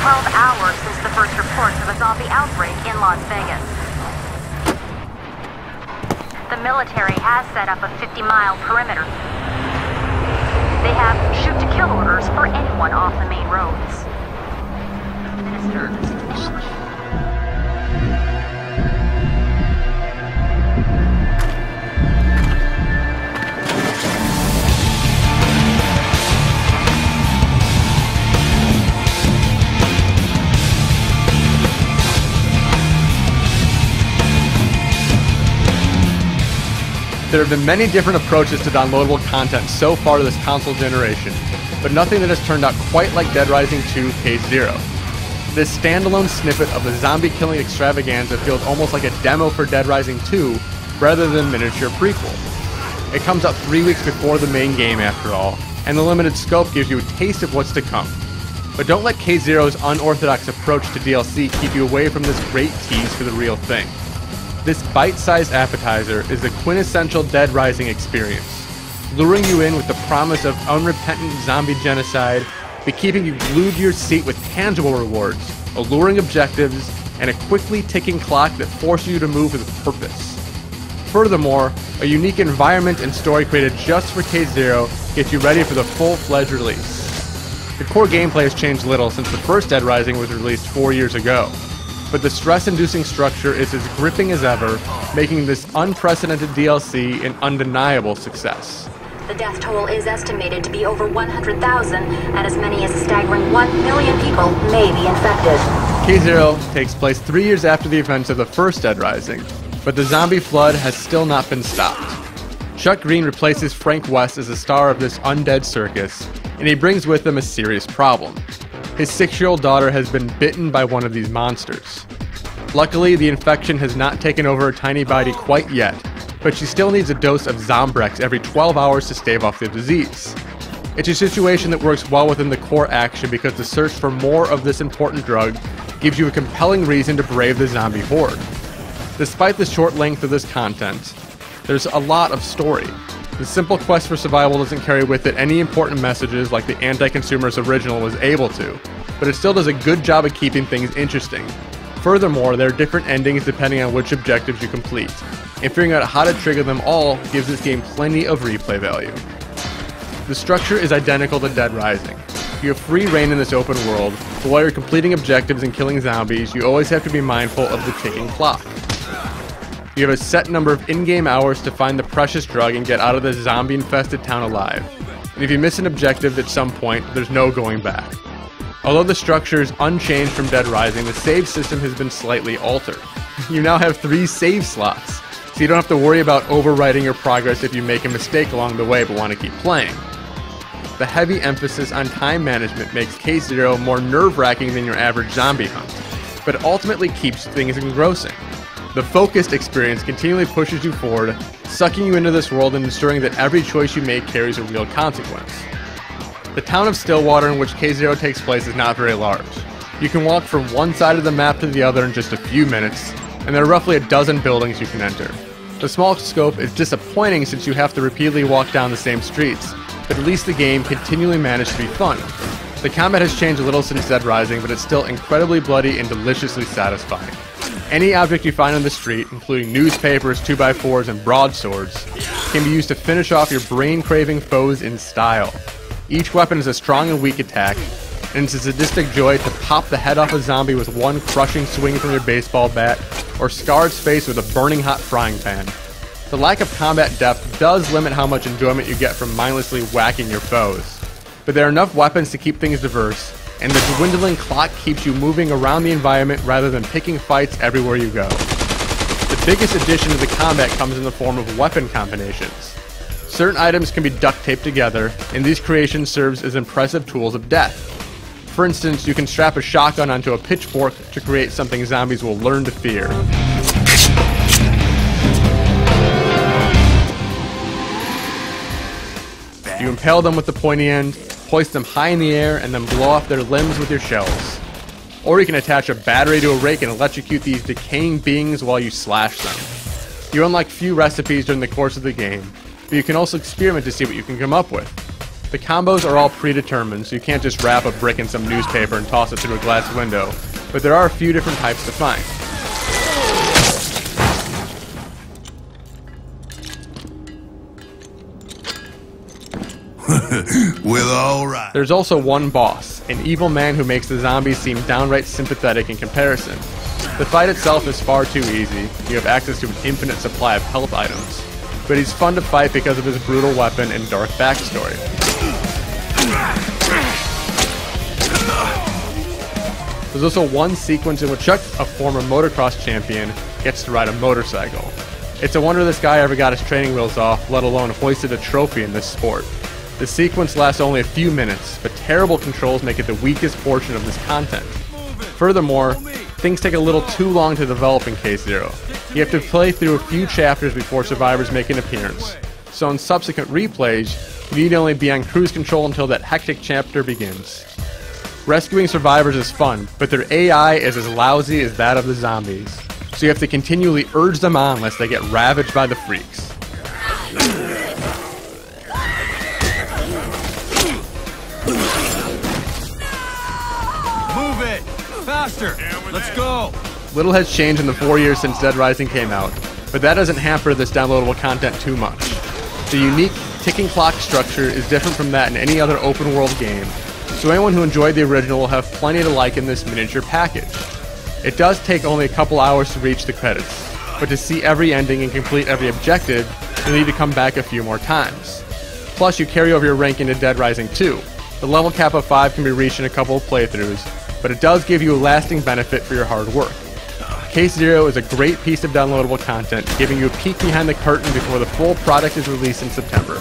12 hours since the first reports of a zombie outbreak in Las Vegas. The military has set up a 50-mile perimeter. They have shoot-to-kill orders for anyone off the main roads. Minister. There have been many different approaches to downloadable content so far this console generation, but nothing that has turned out quite like Dead Rising 2 Case Zero. This standalone snippet of the zombie-killing extravaganza feels almost like a demo for Dead Rising 2 rather than miniature prequel. It comes out 3 weeks before the main game after all, and the limited scope gives you a taste of what's to come. But don't let Case Zero's unorthodox approach to DLC keep you away from this great tease for the real thing. This bite-sized appetizer is the quintessential Dead Rising experience, luring you in with the promise of unrepentant zombie genocide, but keeping you glued to your seat with tangible rewards, alluring objectives, and a quickly ticking clock that forces you to move with purpose. Furthermore, a unique environment and story created just for Case Zero gets you ready for the full-fledged release. The core gameplay has changed little since the first Dead Rising was released 4 years ago, but the stress-inducing structure is as gripping as ever, making this unprecedented DLC an undeniable success. The death toll is estimated to be over 100,000, and as many as a staggering 1 million people may be infected. Case Zero takes place 3 years after the events of the first Dead Rising, but the zombie flood has still not been stopped. Chuck Green replaces Frank West as the star of this undead circus, and he brings with him a serious problem. His 6-year-old daughter has been bitten by one of these monsters. Luckily, the infection has not taken over her tiny body quite yet, but she still needs a dose of Zombrex every 12 hours to stave off the disease. It's a situation that works well within the core action because the search for more of this important drug gives you a compelling reason to brave the zombie horde. Despite the short length of this content, there's a lot of story. The simple quest for survival doesn't carry with it any important messages like the Anti-Consumerist original was able to, but it still does a good job of keeping things interesting. Furthermore, there are different endings depending on which objectives you complete, and figuring out how to trigger them all gives this game plenty of replay value. The structure is identical to Dead Rising. You have free reign in this open world, but while you're completing objectives and killing zombies, you always have to be mindful of the ticking clock. You have a set number of in-game hours to find the precious drug and get out of this zombie-infested town alive. And if you miss an objective at some point, there's no going back. Although the structure is unchanged from Dead Rising, the save system has been slightly altered. You now have 3 save slots, so you don't have to worry about overwriting your progress if you make a mistake along the way but want to keep playing. The heavy emphasis on time management makes Case Zero more nerve-wracking than your average zombie hunt, but it ultimately keeps things engrossing. The focused experience continually pushes you forward, sucking you into this world and ensuring that every choice you make carries a real consequence. The town of Stillwater in which Case Zero takes place is not very large. You can walk from one side of the map to the other in just a few minutes, and there are roughly a dozen buildings you can enter. The small scope is disappointing since you have to repeatedly walk down the same streets, but at least the game continually managed to be fun. The combat has changed a little since Dead Rising, but it's still incredibly bloody and deliciously satisfying. Any object you find on the street, including newspapers, 2x4s, and broadswords, can be used to finish off your brain-craving foes in style. Each weapon is a strong and weak attack, and it's a sadistic joy to pop the head off a zombie with one crushing swing from your baseball bat, or scar its face with a burning hot frying pan. The lack of combat depth does limit how much enjoyment you get from mindlessly whacking your foes, but there are enough weapons to keep things diverse, and the dwindling clock keeps you moving around the environment rather than picking fights everywhere you go. The biggest addition to the combat comes in the form of weapon combinations. Certain items can be duct taped together, and these creations serve as impressive tools of death. For instance, you can strap a shotgun onto a pitchfork to create something zombies will learn to fear. You impale them with the pointy end, hoist them high in the air, and then blow off their limbs with your shells. Or you can attach a battery to a rake and electrocute these decaying beings while you slash them. You unlock few recipes during the course of the game, but you can also experiment to see what you can come up with. The combos are all predetermined, so you can't just wrap a brick in some newspaper and toss it through a glass window, but there are a few different types to find. Well, alright. There's also one boss, an evil man who makes the zombies seem downright sympathetic in comparison. The fight itself is far too easy, you have access to an infinite supply of health items, but he's fun to fight because of his brutal weapon and dark backstory. There's also one sequence in which Chuck, a former motocross champion, gets to ride a motorcycle. It's a wonder this guy ever got his training wheels off, let alone hoisted a trophy in this sport. The sequence lasts only a few minutes, but terrible controls make it the weakest portion of this content. Furthermore, things take a little too long to develop in Case Zero. You have to play through a few chapters before survivors make an appearance, so in subsequent replays, you need only be on cruise control until that hectic chapter begins. Rescuing survivors is fun, but their AI is as lousy as that of the zombies, so you have to continually urge them on lest they get ravaged by the freaks. Move it! Faster! Let's go! Little has changed in the 4 years since Dead Rising came out, but that doesn't hamper this downloadable content too much. The unique ticking clock structure is different from that in any other open world game, so anyone who enjoyed the original will have plenty to like in this miniature package. It does take only a couple hours to reach the credits, but to see every ending and complete every objective, you'll need to come back a few more times. Plus, you carry over your rank into Dead Rising 2. The level cap of 5 can be reached in a couple of playthroughs, but it does give you a lasting benefit for your hard work. Case Zero is a great piece of downloadable content, giving you a peek behind the curtain before the full product is released in September.